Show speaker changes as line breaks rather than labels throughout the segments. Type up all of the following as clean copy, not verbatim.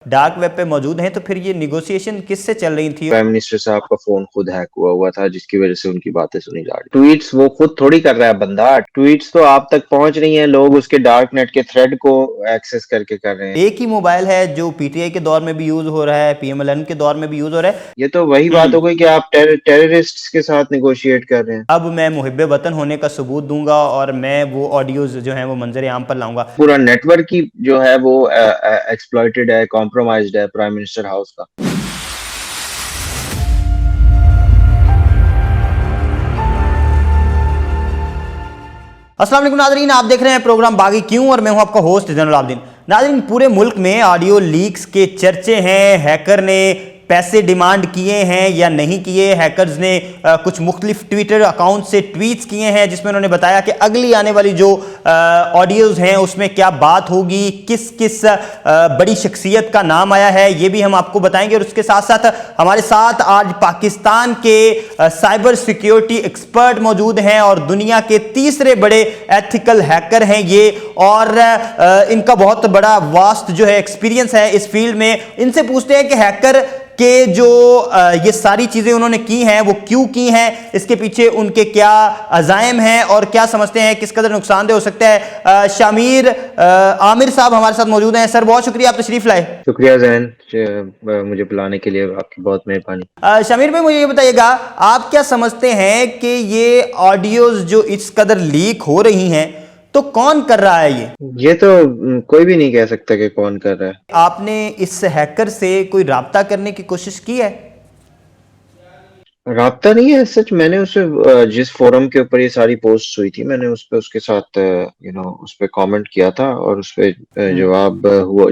Dark web पे मौजूद हैं, तो फिर ये निगोशिएशन किससे चल रही थी?
प्राइम मिनिस्टर साहब का फोन खुद हैक हुआ था, जिसकी वजह से उनकी बातें सुनी जा रही। ट्वीट्स वो खुद थोड़ी कर रहा है बंदा, ट्वीट्स तो आप तक पहुंच रही हैं, लोग उसके डार्क नेट के थ्रेड को एक्सेस करके कर रहे हैं।
एक ही मोबाइल है जो पीटीआई के दौर में भी यूज हो रहा है, पीएमएलएन के दौर में भी यूज हो रहा है।
ये तो वही बात हो गई कि आप टेररिस्ट्स के साथ निगोशिएट कर रहे हैं।
अब मैं मुहिब्बे वतन होने का सबूत दूंगा और मैं वो ऑडियोज जो हैं वो मंजर आम पर लाऊंगा।
पूरा नेटवर्क की जो है वो एक्सप्लॉइटेड है, कॉम्प्रोमाइज्ड है प्राइम मिनिस्टर हाउस का।
अस्सलाम वालेकुम नाज़रीन, आप देख रहे हैं प्रोग्राम बागी क्यों और मैं हूं आपका होस्ट जैनुल आबदीन। नाज़रीन, पूरे मुल्क में ऑडियो लीक्स के चर्चे हैं। हैकर ने पैसे डिमांड किए हैं या नहीं किए। हैकर्स ने कुछ मुख्तलिफ ट्विटर अकाउंट से ट्वीट्स किए हैं जिसमें उन्होंने बताया कि अगली आने वाली जो ऑडियोज़ हैं उसमें क्या बात होगी, किस किस बड़ी शख्सियत का नाम आया है, ये भी हम आपको बताएंगे। और उसके साथ साथ हमारे साथ आज पाकिस्तान के साइबर सिक्योरिटी एक्सपर्ट मौजूद हैं और दुनिया के तीसरे बड़े एथिकल हैकर हैं ये, और इनका बहुत बड़ा वास्ट जो है एक्सपीरियंस है इस फील्ड में। इनसे पूछते हैं कि हैकर के जो ये सारी चीजें उन्होंने की हैं वो क्यों की हैं, इसके पीछे उनके क्या अज़ाइम हैं और क्या समझते हैं किस कदर नुकसानदेह हो सकता है। शामिर आमिर साहब हमारे साथ मौजूद हैं। सर, बहुत शुक्रिया, आप तशरीफ लाए।
शुक्रिया जैन, मुझे बुलाने के लिए आपकी बहुत मेहरबानी।
शामिर भाई, मुझे ये बताइएगा, आप क्या समझते हैं कि ये ऑडियोज जो इस कदर लीक हो रही हैं तो कौन कर रहा है
ये तो कोई भी नहीं कह सकता कि कौन कर रहा है।
आपने इस हैकर से कोई राब्ता करने की कोशिश की है?
राब्ता नहीं है सच। मैंने उसे जिस फोरम के ऊपर ये सारी पोस्ट हुई थी, मैंने उस पे उसके साथ उस पे कमेंट किया था और उस पे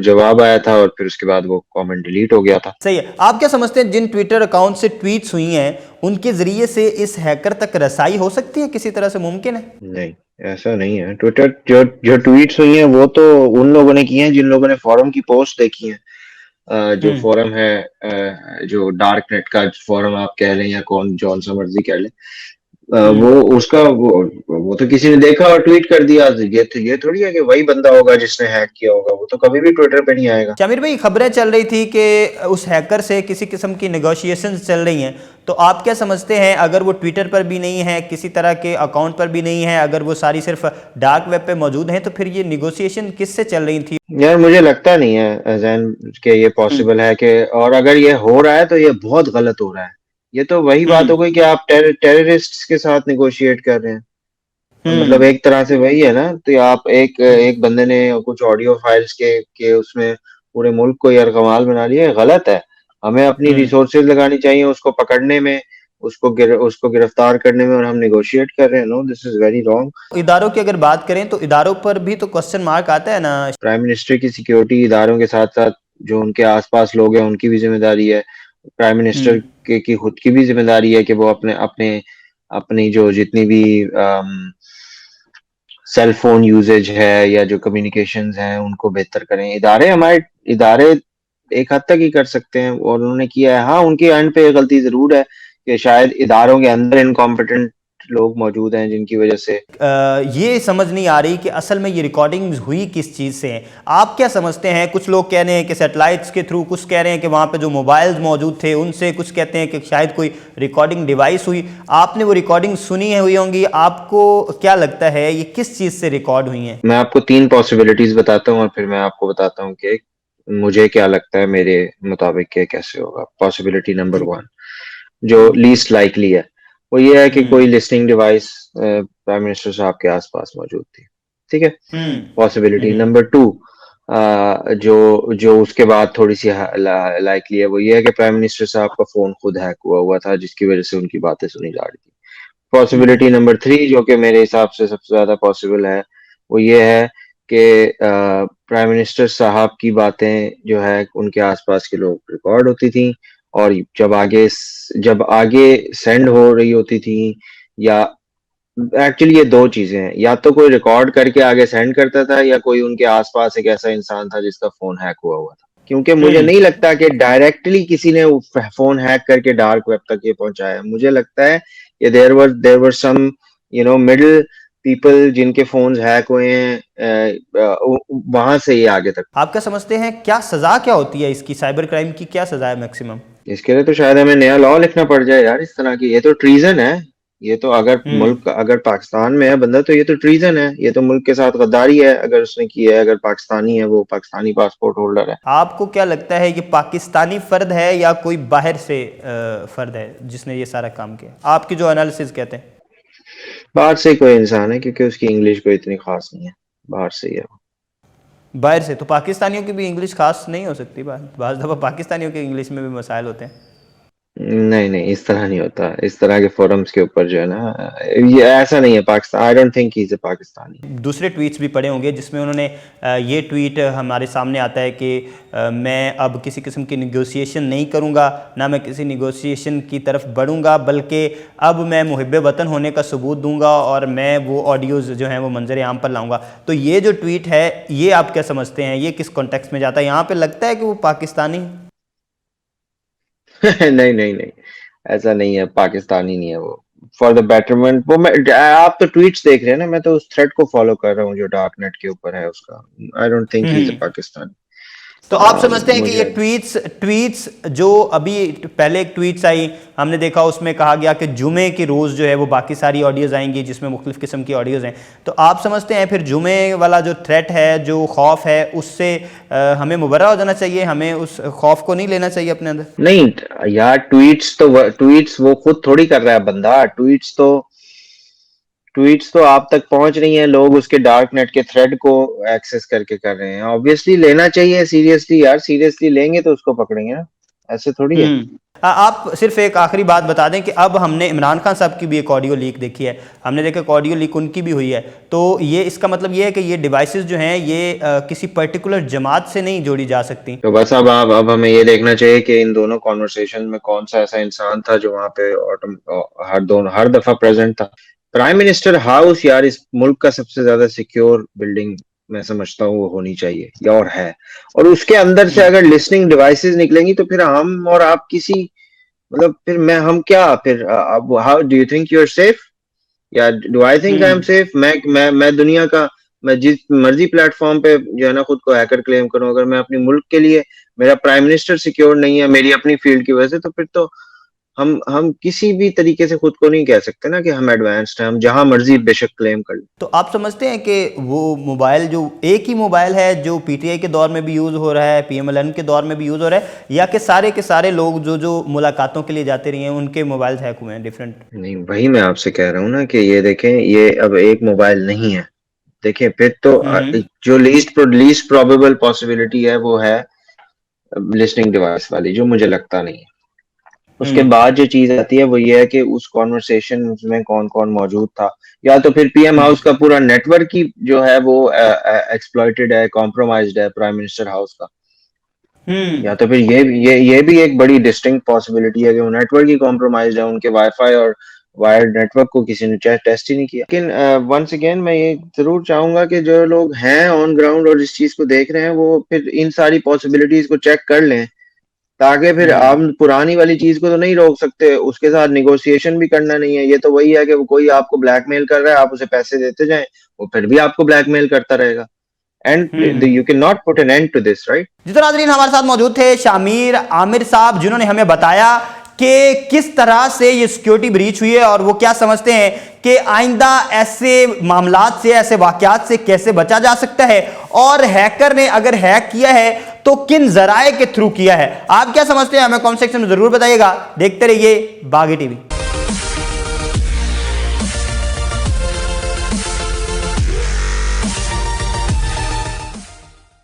जवाब आया था और फिर उसके बाद वो कमेंट डिलीट हो गया था।
सही है। आप क्या समझते हैं जिन ट्विटर अकाउंट से ट्वीट्स हुई हैं उनके जरिए से इस हैकर तक रसाई हो सकती है, किसी तरह से मुमकिन है?
नहीं, ऐसा नहीं है। ट्विटर जो ट्वीट्स हुई हैं वो तो उन लोगों ने की हैं जिन लोगों ने फोरम की पोस्ट देखी है। जो फोरम है, जो डार्क नेट का फोरम आप कह लें या कौन जॉन सा मर्जी कह लें, वो उसका वो तो किसी ने देखा और ट्वीट कर दिया। ये थोड़ी है कि वही बंदा होगा जिसने हैक किया होगा, वो तो कभी भी ट्विटर पे नहीं आएगा।
शामिर भाई, खबरें चल रही थी कि उस हैकर से किसी किस्म की नेगोशिएशंस चल रही हैं, तो आप क्या समझते हैं अगर वो ट्विटर पर भी नहीं है, किसी तरह के अकाउंट पर भी नहीं है, अगर वो सारी सिर्फ डार्क वेब पे मौजूद हैं, तो फिर ये नेगोशिएशन किससे चल रही थी?
यार मुझे लगता नहीं है जैन कि ये पॉसिबल है कि, और अगर ये हो रहा है तो ये बहुत गलत हो रहा है। ये तो वही बात हो गई कि आप टेररिस्ट्स के साथ निगोशिएट कर रहे हैं। मतलब एक तरह से वही है ना। तो आप एक बंदे ने कुछ ऑडियो फाइल्स के उसमें पूरे मुल्क को यरगमाल बना लिया। गलत है। हमें अपनी रिसोर्सेज लगानी चाहिए उसको पकड़ने में, उसको गिरफ्तार करने में, और हम निगोशिएट कर रहे हैं। No, this is very wrong.
इदारों की अगर बात करें तो इदारों पर भी तो क्वेश्चन मार्क आता है ना।
प्राइम मिनिस्टर की सिक्योरिटी इदारों के साथ साथ जो उनके आसपास लोग हैं उनकी भी जिम्मेदारी है। प्राइम मिनिस्टर की खुद की भी जिम्मेदारी है कि वो अपने अपने अपनी जो जितनी भी सेल फोन यूजेज है या जो कम्युनिकेशंस हैं उनको बेहतर करें। इदारे एक हद तक ही कर सकते हैं और उन्होंने किया है। हाँ, उनके एंड पे गलती जरूर है कि शायद इदारों के अंदर इनकॉम्पिटेंट लोग मौजूद हैं जिनकी वजह से
ये समझ नहीं आ रही कि असल में ये रिकॉर्डिंग हुई किस चीज़ से है। आप क्या समझते हैं? कुछ लोग कह रहे हैं कि सैटेलाइट्स के थ्रू, कुछ कह रहे हैं कि वहाँ पे जो मोबाइल्स मौजूद थे उनसे, कुछ कहते हैं कि शायद कोई रिकॉर्डिंग डिवाइस हुई। आपने वो रिकॉर्डिंग सुनी है, हुई होंगी, आपको क्या लगता है ये किस चीज़ से रिकॉर्ड हुई हैं?
मैं आपको 3 पॉसिबिलिटीज बताता हूँ और फिर मैं आपको बताता हूँ कि मुझे क्या लगता है मेरे मुताबिक के कैसे होगा। पॉसिबिलिटी नंबर 1 जो लीस्ट लाइकली है वो ये है कि कोई लिस्निंग डिवाइस प्राइम मिनिस्टर साहब के आसपास मौजूद थी। ठीक है। पॉसिबिलिटी नंबर 2 जो जो उसके बाद थोड़ी सी लाइकली है वो ये है कि प्राइम मिनिस्टर साहब का फोन खुद हैक हुआ था जिसकी वजह से उनकी बातें सुनी जा रही थी। पॉसिबिलिटी नंबर 3 जो कि मेरे हिसाब से सबसे ज्यादा पॉसिबल है वो ये है कि प्राइम मिनिस्टर साहब की बातें जो है उनके आसपास के लोग रिकॉर्ड होती थी और जब आगे सेंड हो रही होती थी, या एक्चुअली ये 2 चीजें हैं। या तो कोई रिकॉर्ड करके आगे सेंड करता था या कोई उनके आसपास एक ऐसा इंसान था जिसका फोन हैक हुआ था। क्योंकि मुझे नहीं लगता कि डायरेक्टली किसी ने फोन हैक करके डार्क वेब तक ये पहुंचाया। मुझे लगता है कि there were some middle people जिनके फोन्स हैक हुए हैं वहां से ही आगे तक।
आप क्या समझते हैं, क्या सजा क्या होती है इसकी, साइबर क्राइम की क्या सजा है मैक्सिमम?
इसके लिए तो शायद हमें नया लॉ लिखना पड़ जाए यार इस तरह की। ये तो ट्रीजन है। ये तो अगर मुल्क अगर पाकिस्तान में है बंदा तो ये तो ट्रीजन है। ये तो मुल्क के साथ गद्दारी है अगर उसने की है। अगर पाकिस्तानी है, वो पाकिस्तानी पासपोर्ट होल्डर है।
आपको क्या लगता है, ये पाकिस्तानी फर्द है या कोई बाहर से फर्द है जिसने ये सारा काम किया? आपकी जो एनालिसिस कहते हैं।
बाहर से कोई इंसान है, क्योंकि उसकी इंग्लिश कोई इतनी खास नहीं है। बाहर से ही है वो।
बाहर से तो पाकिस्तानियों की भी इंग्लिश खास नहीं हो सकती। बाज़ दफ़ा पाकिस्तानियों की इंग्लिश में भी मसाइल होते हैं।
नहीं नहीं, इस तरह नहीं होता। इस तरह के फोरम्स के ऊपर जो है ना, ये ऐसा नहीं है। Pakistan, I don't think he is a Pakistani.
दूसरे ट्वीट्स भी पढ़े होंगे जिसमें उन्होंने ये ट्वीट हमारे सामने आता है कि मैं अब किसी किस्म की निगोशिएशन नहीं करूंगा, ना मैं किसी निगोशिएशन की तरफ बढ़ूंगा, बल्कि अब मैं मुहिब्बे वतन होने का सबूत दूंगा और मैं वो ऑडियोज़ जो हैं वो मंजर आम पर लाऊंगा। तो ये जो ट्वीट है, ये आप क्या समझते हैं, ये किस कॉन्टेक्स्ट में जाता है? यहाँ पर लगता है कि वो पाकिस्तानी।
नहीं नहीं नहीं, ऐसा नहीं है। पाकिस्तानी नहीं है वो। फॉर द बेटरमेंट वो आप तो ट्वीट्स देख रहे हैं ना, मैं तो उस थ्रेड को फॉलो कर रहा हूँ जो डार्क नेट के ऊपर है उसका। I don't think he is a Pakistani.
तो आप समझते हैं कि ये
मुझे
ट्वीट्स जो अभी पहले एक ट्वीट्स आई, हमने देखा उसमें कहा गया कि जुमे की रोज़ जो है वो बाकी सारी ऑडियोज़ आएंगी जिसमें मुख्तलिफ़ किस्म की ऑडियोज़ हैं। तो आप समझते हैं फिर जुमे वाला जो थ्रेट है, जो खौफ है, उससे हमें मुबर्रा हो जाना चाहिए, हमें उस खौफ को नहीं लेना चाहिए अपने अंदर?
नहीं यार, ट्वीट्स वो खुद थोड़ी कर रहा है बंदा। ट्वीट्स तो आप तक पहुंच रही हैं, लोग उसके डार्क नेट के थ्रेड को एक्सेस करके कर रहे हैं। ऑब्वियसली लेना चाहिए सीरियसली यार। सीरियसली लेंगे तो उसको पकड़ेंगे ना, ऐसे थोड़ी है।
आप सिर्फ एक आखिरी बात बता दें कि अब हमने इमरान खान साहब की भी एक ऑडियो लीक देखी है, हमने देखा कि ऑडियो लीक उनकी भी हुई है। तो ये इसका मतलब ये है कि ये डिवाइसेस जो हैं ये किसी पर्टिकुलर जमात से नहीं जोड़ी जा सकती।
तो बस अब हमें ये देखना चाहिए कि इन दोनों कॉन्वर्सेशन में कौन सा ऐसा इंसान था जो वहां पे हर दफा प्रेजेंट था। प्राइम मिनिस्टर हाउस यार इस मुल्क का सबसे ज्यादा सिक्योर बिल्डिंग मैं समझता हूँ वो होनी चाहिए, या और है। और उसके अंदर से अगर लिसनिंग डिवाइसेस निकलेंगी तो फिर हम और आप किसी, मतलब फिर हम क्या, फिर how do you think you are safe, या do I think I am safe? मैं दुनिया का, मैं जिस मर्जी प्लेटफॉर्म पे जो है ना खुद को हैकर क्लेम करूं, अगर मैं अपने मुल्क के लिए, मेरा प्राइम मिनिस्टर सिक्योर नहीं है मेरी अपनी फील्ड की वजह से, तो फिर तो हम किसी भी तरीके से खुद को नहीं कह सकते ना कि हम एडवांस्ड हैं। हम जहां मर्जी बेशक क्लेम कर लें।
तो आप समझते हैं कि वो मोबाइल जो एक ही मोबाइल है जो पीटीआई के दौर में भी यूज़ हो रहा है, पीएमएलएन के दौर में भी यूज़ हो रहा है, या कि सारे के सारे लोग जो मुलाकातों के लिए जाते रहे हैं उनके मोबाइल हैक हुए हैं डिफरेंट?
नहीं, वही मैं आपसे कह रहा हूँ ना कि ये देखें, ये अब एक मोबाइल नहीं है। देखें फिर तो जो लीस्ट प्रोबेबल पॉसिबिलिटी है वो है लिसनिंग डिवाइस वाली, जो मुझे लगता नहीं है। उसके बाद जो चीज आती है वो ये है कि उस कॉन्वर्सेशन में कौन कौन मौजूद था, या तो फिर पीएम हाउस का पूरा नेटवर्क ही जो है वो एक्सप्लॉइटेड है, कॉम्प्रोमाइज्ड है प्राइम मिनिस्टर हाउस का। या तो फिर ये भी एक बड़ी डिस्टिंक्ट पॉसिबिलिटी है कि वो नेटवर्क ही कॉम्प्रोमाइज्ड है, उनके वाईफाई और वायर्ड नेटवर्क को किसी ने टेस्ट ही नहीं किया। लेकिन वंस अगेन मैं ये जरूर चाहूंगा कि जो लोग हैं ऑन ग्राउंड और इस चीज को देख रहे हैं वो फिर इन सारी पॉसिबिलिटीज को चेक कर लें, ताकि फिर आप पुरानी वाली चीज को तो नहीं रोक सकते, उसके साथ निगोशिएशन भी करना नहीं है। ये तो वही है कि वो कोई आपको ब्लैकमेल कर रहा है, आप उसे पैसे देते जाएं, वो फिर भी आपको ब्लैकमेल करता रहेगा। And you can not put an end to this, right?
जी तो नाज़रीन, हमारे साथ मौजूद थे शामिर आमिर साहब, जिन्होंने हमें बताया कि किस तरह से ये सिक्योरिटी ब्रीच हुई है और वो क्या समझते हैं कि आइंदा ऐसे मामलात से, ऐसे वाकयात से कैसे बचा जा सकता है, और हैकर ने अगर हैक किया है तो किन जराए के थ्रू किया है। आप क्या समझते हैं, हमें कमेंट सेक्शन में जरूर बताइएगा। देखते रहिए बागी टीवी।